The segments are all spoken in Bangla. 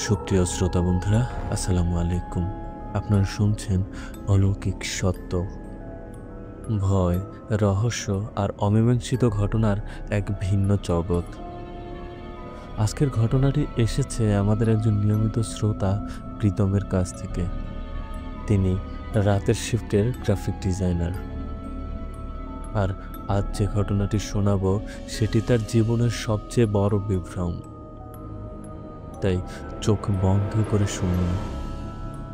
সুপ্রিয় শ্রোতা বন্ধুরা, আসসালামু আলাইকুম। আপনারা শুনছেন অলৌকিক সত্য, ভয়, রহস্য আর অমীমাংসিত ঘটনার এক ভিন্ন জগৎ। আজকের ঘটনাটি এসেছে আমাদের একজন নিয়মিত শ্রোতা প্রীতমের কাছ থেকে। তিনি রাতের শিফটের গ্রাফিক ডিজাইনার। আর আজ যে ঘটনাটি শোনাবো সেটি তার জীবনের সবচেয়ে বড় বিভ্রম। তাই চোখ বন্ধ করে শুনুন।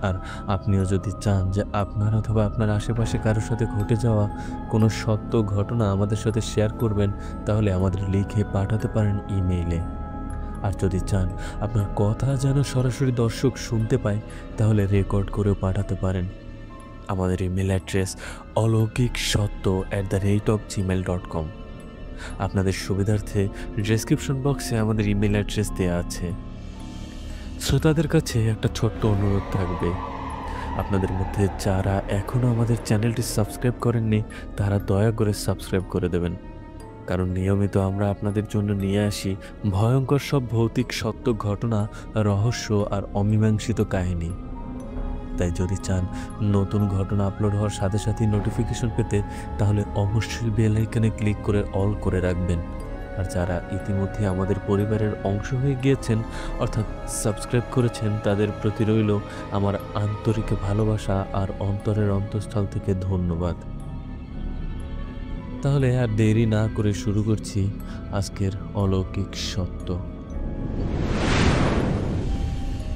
আর আপনিও যদি চান যে আপনার অথবা আপনার আশেপাশে কারোর সাথে ঘটে যাওয়া কোনো সত্য ঘটনা আমাদের সাথে শেয়ার করবেন, তাহলে আমাদের লিখে পাঠাতে পারেন ইমেইলে। আর যদি চান আপনার কথা যেন সরাসরি দর্শক শুনতে পায়, তাহলে রেকর্ড করেও পাঠাতে পারেন। আমাদের ইমেল অ্যাড্রেস alokikshotto@gmail.com। আপনাদের সুবিধার্থে ডেসক্রিপশন বক্সে আমাদের ইমেল অ্যাড্রেস দেওয়া আছে। শ্রোতাদের কাছে একটা ছোট্ট অনুরোধ থাকবে, আপনাদের মধ্যে যারা এখনও আমাদের চ্যানেলটি সাবস্ক্রাইব করেননি তারা দয়া করে সাবস্ক্রাইব করে দেবেন, কারণ নিয়মিত আমরা আপনাদের জন্য নিয়ে আসি ভয়ঙ্কর সব ভৌতিক সত্য ঘটনা, রহস্য আর অমীমাংসিত কাহিনী। তাই যদি চান নতুন ঘটনা আপলোড হওয়ার সাথে সাথেই নোটিফিকেশন পেতে, তাহলে অবশ্যই বেল আইকনে ক্লিক করে অল করে রাখবেন। আর যারা ইতিমধ্যে আমাদের পরিবারের অংশ হয়ে গিয়েছেন, অর্থাৎ সাবস্ক্রাইব করেছেন, তাদের প্রতি রইল আমার আন্তরিক ভালোবাসা আর অন্তরের অন্তঃস্থল থেকে ধন্যবাদ। তাহলে আর দেরি না করে শুরু করছি আজকের অলৌকিক সত্য।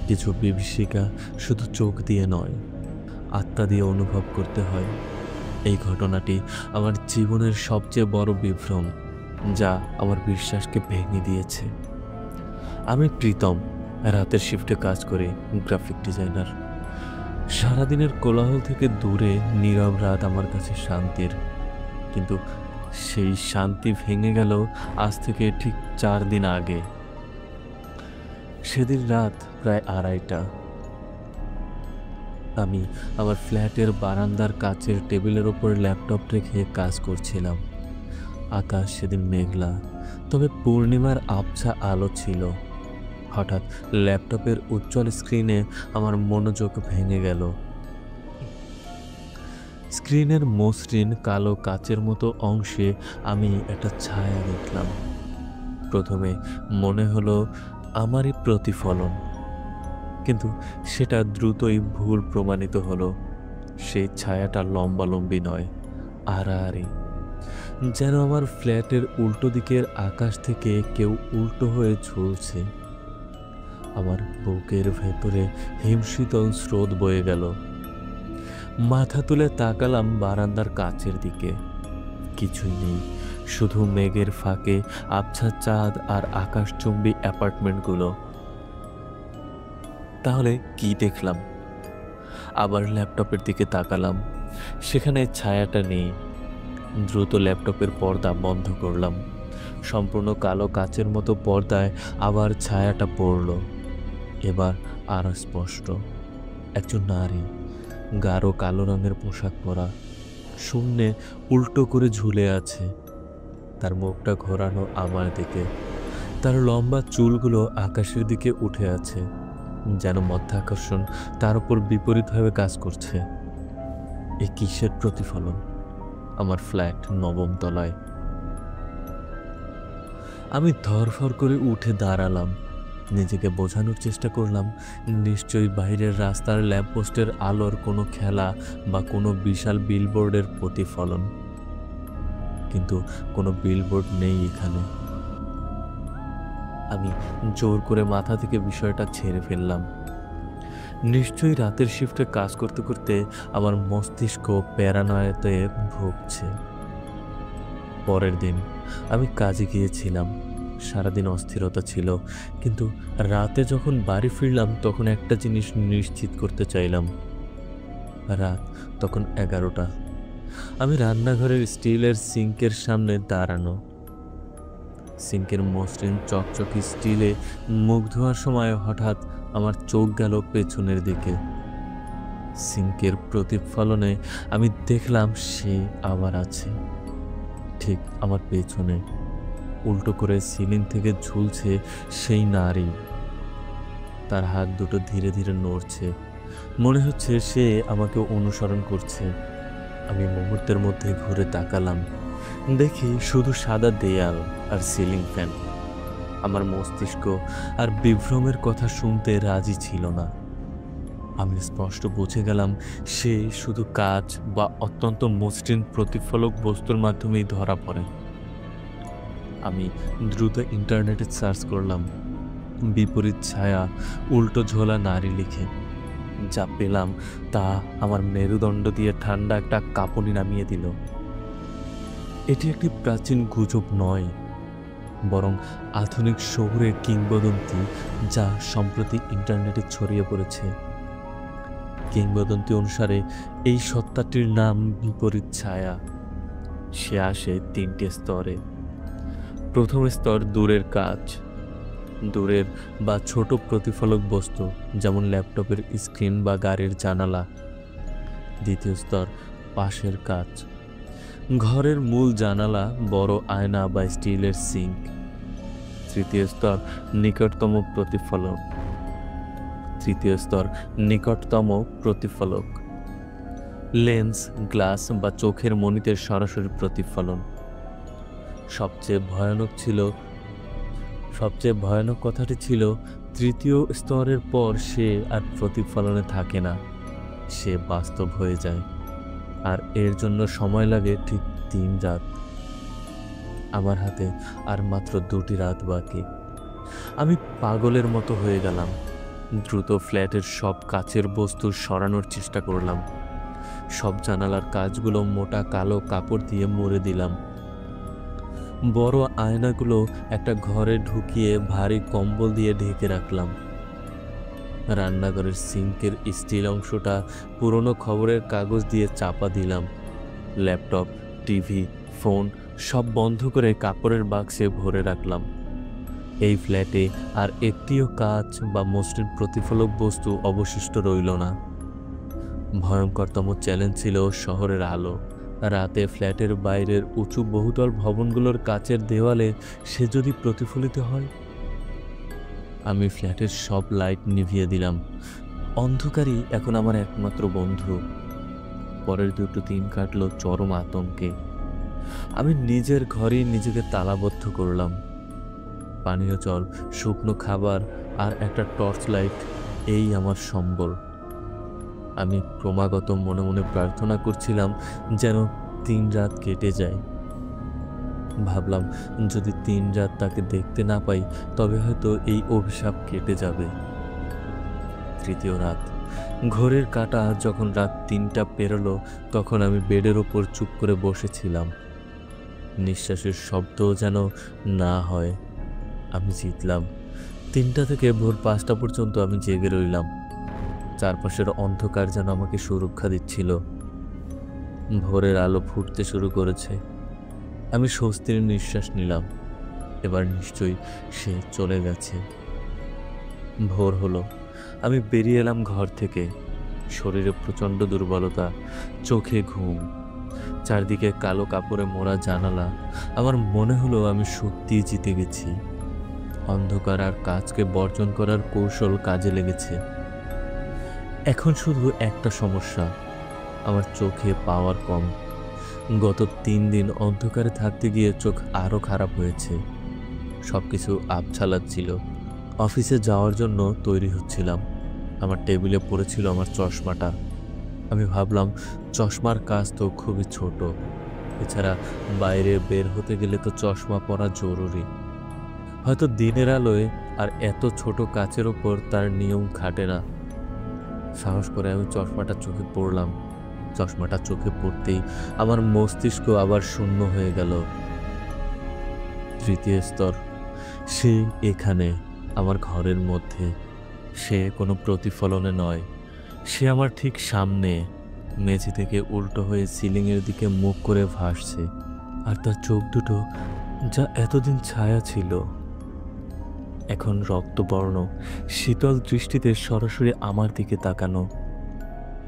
কিছু বিভীষিকা শুধু চোখ দিয়ে নয়, আত্মা দিয়ে অনুভব করতে হয়। এই ঘটনাটি আমার জীবনের সবচেয়ে বড় বিভ্রম, যা আমার বিশ্বাসকে ভেঙে দিয়েছে। আমি প্রীতম, রাতের শিফটে কাজ করি, গ্রাফিক ডিজাইনার। সারাদিনের কোলাহল থেকে দূরে নীরব রাত আমার কাছে শান্তির। কিন্তু সেই শান্তি ভেঙে গেল আজ থেকে ঠিক 4 দিন আগে। সেদিন রাত প্রায় 2:30টা। আমি আমার ফ্ল্যাটের বারান্দার কাচের টেবিলের ওপর ল্যাপটপ রেখে কাজ করছিলাম। আকাশ সেদিন মেঘলা, তবে পূর্ণিমার আবছা আলো ছিল। হঠাৎ ল্যাপটপের উজ্জ্বল স্ক্রিনে আমার মনোযোগ ভেঙে গেল। স্ক্রিনের মসৃণ কালো কাচের মতো অংশে আমি একটা ছায়া দেখলাম। প্রথমে মনে হলো আমারই প্রতিফলন, কিন্তু সেটা দ্রুতই ভুল প্রমাণিত হলো। সেই ছায়াটা লম্বালম্বি নয়, আড়াআড়ি, যেন আমার ফ্ল্যাটের উল্টো দিকের আকাশ থেকে কেউ উল্টো হয়ে ঝুলছে। আমার বুকের ভেতরে হিমশীতল স্রোত বয়ে গেল। মাথা তুলে তাকালাম বারান্দার কাচের দিকে। কিছুই নেই, শুধু মেঘের ফাঁকে আবছা চাঁদ আর আকাশচুম্বী অ্যাপার্টমেন্টগুলো। তাহলে কি দেখলাম? আবার ল্যাপটপের দিকে তাকালাম, সেখানে ছায়াটা নেই। দ্রুত ল্যাপটপের পর্দা বন্ধ করলাম। সম্পূর্ণ কালো কাচের মতো পর্দায় আবার ছায়াটা পড়ল। এবার আরো স্পষ্ট, একজন নারী, গাঢ় কালো রঙের পোশাক পরা, শূন্যে উল্টো করে ঝুলে আছে। তার মুখটা ঘোরানো আমার দিকে। তার লম্বা চুলগুলো আকাশের দিকে উঠে আছে, যেন মধ্যাকর্ষণ তার উপর বিপরীতভাবে কাজ করছে। এ কিসের প্রতিফলন? আমার ফ্ল্যাট 9ম তলায়। আমি ধরফর করে উঠে দাঁড়ালাম। নিজেকে বোঝানোর চেষ্টা করলাম, নিশ্চয়ই বাইরের রাস্তার ল্যাম্পপোস্টের আলোর কোনো খেলা বা কোনো বিশাল বিলবোর্ডের প্রতিফলন। কিন্তু কোনো বিলবোর্ড নেই এখানে। আমি জোর করে মাথা থেকে বিষয়টা ঝেড়ে ফেললাম। নিশ্চয়ই রাতের শিফটে কাজ করতে করতে আমার মস্তিষ্ক প্যারানয়েতে ভুগছে। পরের দিন আমি কাজে গিয়েছিলাম। সারাদিন অস্থিরতা ছিল, কিন্তু রাতে যখন বাড়ি ফিরলাম তখন একটা জিনিস নিশ্চিত করতে চাইলাম। রাত তখন 11টা। আমি রান্নাঘরের স্টিলের সিঙ্কের সামনে দাঁড়ানো। সিঙ্কের মসৃণ চকচকে স্টিলে মুখ ধোয়ার সময় হঠাৎ আমার চোখ গেল পেছনের দিকে। সিঙ্কের প্রতিফলনে আমি দেখলাম সে আবার আছে, ঠিক আমার পেছনে। উল্টো করে সিলিং থেকে ঝুলছে সেই নারী। তার হাত দুটো ধীরে ধীরে নড়ছে, মনে হচ্ছে সে আমাকে অনুসরণ করছে। আমি মুহূর্তের মধ্যে ঘুরে তাকালাম, দেখি শুধু সাদা দেয়াল আর সিলিং ফ্যান। আমার মস্তিষ্ক আর বিভ্রমের কথা শুনতে রাজি ছিল না। আমি স্পষ্ট বুঝে গেলাম সে শুধু কাচ বা অত্যন্ত মসৃণ প্রতিফলক বস্তুর মাধ্যমেই ধরা পড়ে। আমি দ্রুত ইন্টারনেটে সার্চ করলাম বিপরীত ছায়া উল্টো ঝোলা নারী লিখে। যা পেলাম তা আমার মেরুদণ্ড দিয়ে ঠান্ডা একটা কাঁপুনি নামিয়ে দিল। এটি একটি প্রাচীন গুজব নয়, বরং আধুনিক শহুরের কিংবদন্তি যা সম্প্রতি ইন্টারনেটে ছড়িয়ে পড়েছে। কিংবদন্তি অনুসারে এই সত্তাটির নাম বিপরীত ছায়া। সে আসে 3টে স্তরে। প্রথম স্তর দূরের কাজ, দূরের বা ছোট প্রতিফলক বস্তু, যেমন ল্যাপটপের স্ক্রিন বা গাড়ির জানালা। দ্বিতীয় স্তর পাশের কাজ, ঘরের মূল জানালা, বড় আয়না বা স্টিলের সিঙ্ক। তৃতীয় স্তর নিকটতম প্রতিফলক। লেন্স, গ্লাস বা চোখের মনিতের সরাসরি প্রতিফলন। সবচেয়ে ভয়ানক কথাটি ছিল তৃতীয় স্তরের পর সে আর প্রতিফলনে থাকে না, সে বাস্তব হয়ে যায়। আর এর জন্য সময় লাগে ঠিক 3 রাত। আমার হাতে আর মাত্র 2টি রাত বাকি। আমি পাগলের মতো হয়ে গেলাম। দ্রুত ফ্ল্যাটের সব কাচের বস্তু সরানোর চেষ্টা করলাম। সব জানালার কাচগুলো মোটা কালো কাপড় দিয়ে মুড়ে দিলাম। বড় আয়নাগুলো একটা ঘরে ঢুকিয়ে ভারী কম্বল দিয়ে ঢেকে রাখলাম। রান্নাঘরের সিঙ্কের স্টিল অংশটা পুরনো খবরের কাগজ দিয়ে চাপা দিলাম। ল্যাপটপ, টিভি, ফোন সব বন্ধ করে কাপড়ের বাক্সে ভরে রাখলাম। এই ফ্ল্যাটে আর একটিও কাচ বা মসৃণ প্রতিফলক বস্তু অবশিষ্ট রইল না। ভয়ঙ্করতম চ্যালেঞ্জ ছিল শহরের আলো। রাতে ফ্ল্যাটের বাইরের উঁচু বহুতল ভবনগুলোর কাচের দেওয়ালে সে যদি প্রতিফলিত হয়। আমি ফ্ল্যাটের সব লাইট নিভিয়ে দিলাম। অন্ধকারই এখন আমার একমাত্র বন্ধু। পরের 2 দিন কাটলো চরম আতঙ্কে। আমি নিজের ঘরেই নিজেকে তালাবদ্ধ করলাম। পানীয় জল, শুকনো খাবার আর একটা টর্চ লাইট, এই আমার সম্বল। আমি ক্রমাগত মনে মনে প্রার্থনা করছিলাম যেন 3 রাত কেটে যায়। ভাবলাম যদি 3 রাত তাকে দেখতে না পাই তবে হয়তো এই অভিশাপ কেটে যাবে। তৃতীয় রাত, ঘড়ির কাঁটা যখন রাত 3টা পেরোলো তখন আমি বেডের ওপর চুপ করে বসেছিলাম। নিঃশ্বাসের শব্দও যেন না হয়। আমি জিতলাম। 3টা থেকে ভোর 5টা পর্যন্ত আমি জেগে রইলাম। চারপাশের অন্ধকার যেন আমাকে সুরক্ষা দিচ্ছিল। ভোরের আলো ফুটতে শুরু করেছে। আমি স্বস্তির নিঃশ্বাস নিলাম। এবার নিশ্চয়ই সে চলে গেছে। ভোর হলো। আমি বেরিয়ে এলাম ঘর থেকে। শরীরে প্রচণ্ড দুর্বলতা, চোখে ঘুম, চারদিকে কালো কাপড়ে মোড়া জানালা। আমার মনে হলো আমি সত্যিই জিতে গেছি। অন্ধকার আর কাজকে বর্জন করার কৌশল কাজে লেগেছে। এখন শুধু একটা সমস্যা, আমার চোখে পাওয়ার কম। গত 3 দিন অন্ধকারে থাকতে গিয়ে চোখ আরও খারাপ হয়েছে। সব কিছু আবছালাচ্ছিল। অফিসে যাওয়ার জন্য তৈরি হচ্ছিলাম। আমার টেবিলে পড়েছিল আমার চশমাটা। আমি ভাবলাম চশমার কাজ তো খুবই ছোট, এছাড়া বাইরে বের হতে গেলে তো চশমা পরা জরুরি। হয়তো দিনের আলোয় আর এত ছোট কাচের ওপর তার নিয়ম খাটে না। সাহস করে আমি চশমাটা চোখে পড়লাম। চশমাটা চোখে পড়তেই আমার মস্তিষ্ক আবার শূন্য হয়ে গেল। তৃতীয় স্তর, সে এখানে আমার ঘরের মধ্যে। সে কোনো প্রতিফলনে নয়, সে আমার ঠিক সামনে, মেঝে থেকে উল্টো হয়ে সিলিংয়ের দিকে মুখ করে ভাসছে। আর তার চোখ দুটো যা এতদিন ছায়া ছিল এখন রক্তবর্ণ, শীতল দৃষ্টিতে সরাসরি আমার দিকে তাকানো।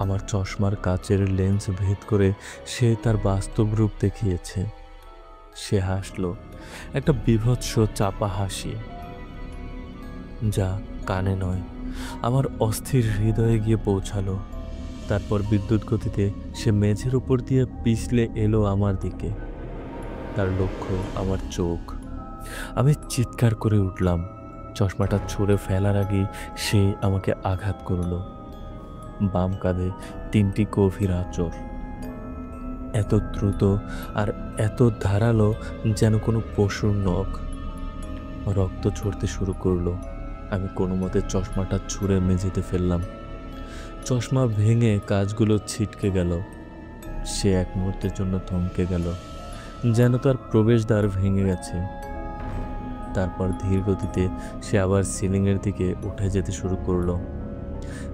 আমার চশমার কাচের লেন্স ভেদ করে সে তার বাস্তব রূপ দেখিয়েছে। সে হাসলো, একটা বীভৎস চাপা হাসি, যা কানে নয় আমার অস্থির হৃদয়ে গিয়ে পৌঁছালো। তারপর বিদ্যুৎ গতিতে সে মেঝের উপর দিয়ে পিছলে এলো আমার দিকে। তার লক্ষ্য আমার চোখ। আমি চিৎকার করে উঠলাম। চশমাটা ছুঁড়ে ফেলার আগেই সে আমাকে আঘাত করলো। বাম কাঁধে 3টি গভীর আঁচড়, এত দ্রুত আর এত ধারালো যেন কোনো পশুর নখ। রক্ত ঝরতে শুরু করলো। আমি কোনো মতে চশমাটা ছুঁড়ে মেঝেতে ফেললাম। চশমা ভেঙে কাঁচগুলো ছিটকে গেল। সে এক মুহূর্তের জন্য থমকে গেল, যেন তার প্রবেশদ্বার ভেঙে গেছে। তারপর ধীর গতিতে সে আবার সিলিংয়ের দিকে উঠে যেতে শুরু করলো।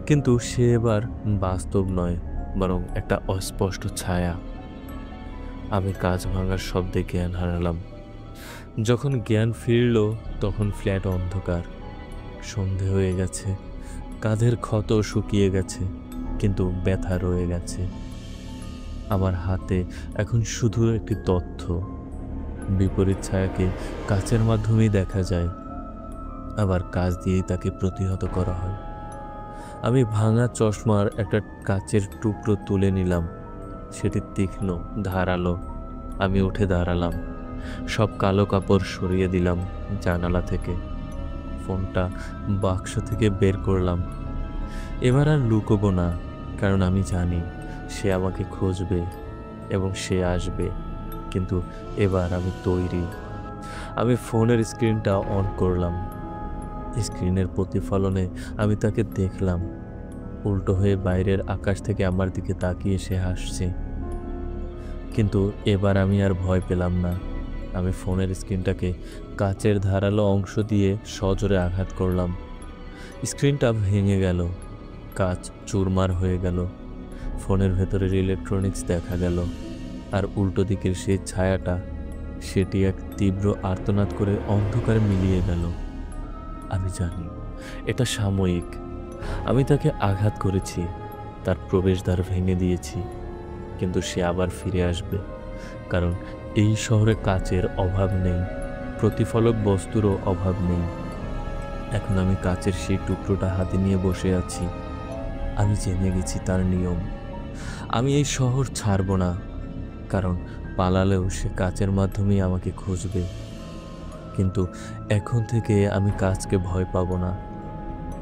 কিন্তু সে এবার বাস্তব নয়, বরং একটা অস্পষ্ট ছায়া। আমি কাঁচ ভাঙার শব্দে জ্ঞান হারালাম। যখন জ্ঞান ফিরল তখন ফ্ল্যাট অন্ধকার। সন্ধে হয়ে গেছে। কাঁধের ক্ষত শুকিয়ে গেছে, কিন্তু ব্যথা রয়ে গেছে। আমার হাতে এখন শুধু একটি তথ্য: বিপরীত ছায়াকে কাচের মাধ্যমেই দেখা যায়, আবার কাঁচ দিয়েই তাকে প্রতিহত করা হয়। আমি ভাঙা চশমার একটা কাচের টুকরো তুলে নিলাম। সেটি তীক্ষ্ণ, ধারালো। আমি উঠে দাঁড়ালাম। সব কালো কাপড় সরিয়ে দিলাম জানালা থেকে। ফোনটা বাক্স থেকে বের করলাম। এবার আর লুকোবো না, কারণ আমি জানি সে আমাকে খুঁজবে এবং সে আসবে। কিন্তু এবার আমি তৈরি। আমি ফোনের স্ক্রিনটা অন করলাম। স্ক্রিনের প্রতিফলনে আমি তাকে দেখলাম। উল্টো হয়ে বাইরের আকাশ থেকে আমার দিকে তাকিয়ে সে হাসছে। কিন্তু এবার আমি আর ভয় পেলাম না। আমি ফোনের স্ক্রিনটাকে কাচের ধারালো অংশ দিয়ে সজোরে আঘাত করলাম। স্ক্রিনটা ভেঙে গেল, কাচ চুরমার হয়ে গেল। ফোনের ভেতরের ইলেকট্রনিক্স দেখা গেল। আর উল্টো দিকের সেই ছায়াটা, সেটি এক তীব্র আর্তনাদ করে অন্ধকারে মিলিয়ে গেল। আমি জানি এটা সাময়িক। আমি তাকে আঘাত করেছি, তার প্রবেশদ্বার ভেঙে দিয়েছি, কিন্তু সে আবার ফিরে আসবে। কারণ এই শহরে কাচের অভাব নেই, প্রতিফলক বস্তুরও অভাব নেই। এখন আমি কাচের সেই টুকরোটা হাতে নিয়ে বসে আছি। আমি জেনে গেছি তার নিয়ম। আমি এই শহর ছাড়ব না, কারণ পালালেও সে কাচের মাধ্যমেই আমাকে খুঁজবে। কিন্তু এখন থেকে আমি কাচকে ভয় পাবো না।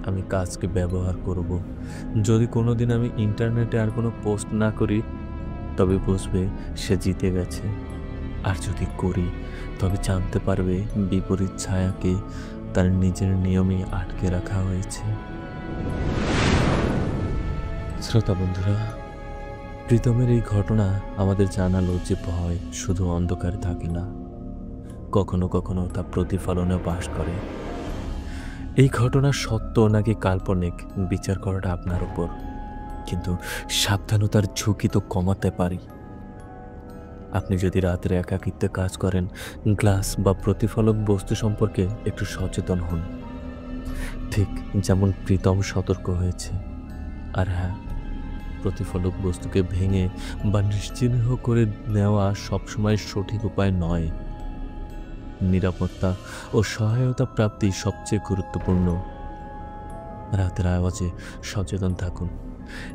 আমি কাচকে ব্যবহার করব। যদি কোনোদিন আমি ইন্টারনেটে আর কোনো পোস্ট না করি, তবে বুঝবে সে জিতে গেছে। আর যদি করি, তবে জানতে পারবে বিপরীত ছায়াকে তার নিজের নিয়মে আটকে রাখা হয়েছে। শ্রোতা বন্ধুরা, প্রীতমের এই ঘটনা আমাদের জানালো যে ভয় শুধু অন্ধকারে থাকে না, কখনো কখনো তা প্রতিফলনে বাস করে। এই ঘটনা সত্য নাকি কাল্পনিক বিচার করাটা আপনার উপর, কিন্তু সাবধানতার ঝুঁকি তো কমাতে পারি। আপনি যদি রাতের একাকিত্বে কাজ করেন, গ্লাস বা প্রতিফলক বস্তু সম্পর্কে একটু সচেতন হন, ঠিক যেমন প্রীতম সতর্ক হয়েছে। আর হ্যাঁ, প্রতিফলক বস্তুকে ভেঙে বা নিশ্চিহ্ন করে নেওয়া সবসময় সঠিক উপায় নয়। নিরাপত্তা ও সহায়তা প্রাপ্তি সবচেয়ে গুরুত্বপূর্ণ। রাতের আওয়াজে সচেতন থাকুন,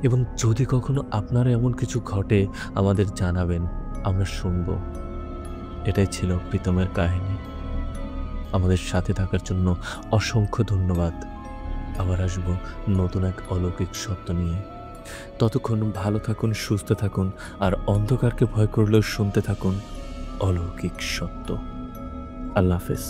এবং যদি কখনো আপনার এমন কিছু ঘটে আমাদের জানাবেন, আমরা শুনব। এটাই ছিল প্রীতমের কাহিনী। আমাদের সাথে থাকার জন্য অসংখ্য ধন্যবাদ। আবার আসব নতুন এক অলৌকিক সত্য নিয়ে। ততক্ষণ ভালো থাকুন, সুস্থ থাকুন, আর অন্ধকারকে ভয় করলেও শুনতে থাকুন অলৌকিক সত্য। আল্লাহ হাফেজ।